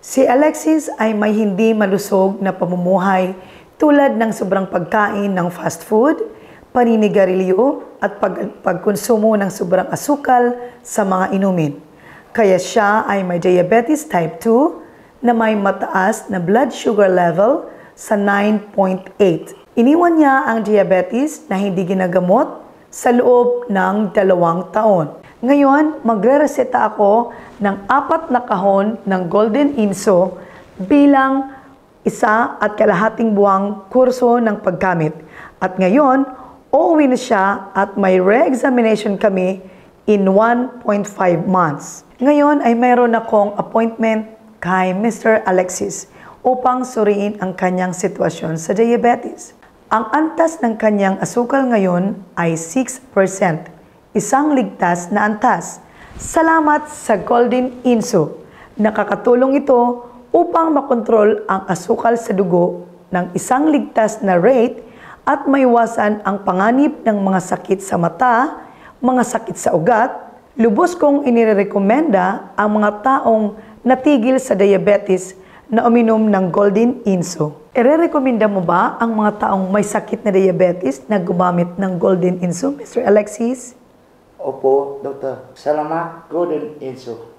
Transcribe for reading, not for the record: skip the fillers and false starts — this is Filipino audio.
Si Alexis ay may hindi malusog na pamumuhay tulad ng sobrang pagkain ng fast food, paninigarilyo at pagkonsumo ng sobrang asukal sa mga inumin. Kaya siya ay may diabetes type 2 na may mataas na blood sugar level sa 9.8. Iniwan niya ang diabetes na hindi ginagamot sa loob ng 2 taon. Ngayon, magre-reseta ako ng 4 na kahon ng Golden Inso bilang 1.5 buwang kurso ng paggamit. At ngayon, uuwi na siya at may re-examination kami in 1.5 months. Ngayon ay mayroon akong appointment kay Mr. Alexis upang suriin ang kanyang sitwasyon sa diabetes. Ang antas ng kanyang asukal ngayon ay 6%. Isang ligtas na antas. Salamat sa Golden Inso. Nakakatulong ito upang makontrol ang asukal sa dugo ng isang ligtas na rate at maiwasan ang panganib ng mga sakit sa mata, mga sakit sa ugat. Lubos kong inirekomenda ang mga taong natigil sa diabetes na uminom ng Golden Inso. Irerekomenda mo ba ang mga taong may sakit na diabetes na gumamit ng Golden Inso, Mr. Alexis? Opo, Doktor. Salamat, Golden Inso.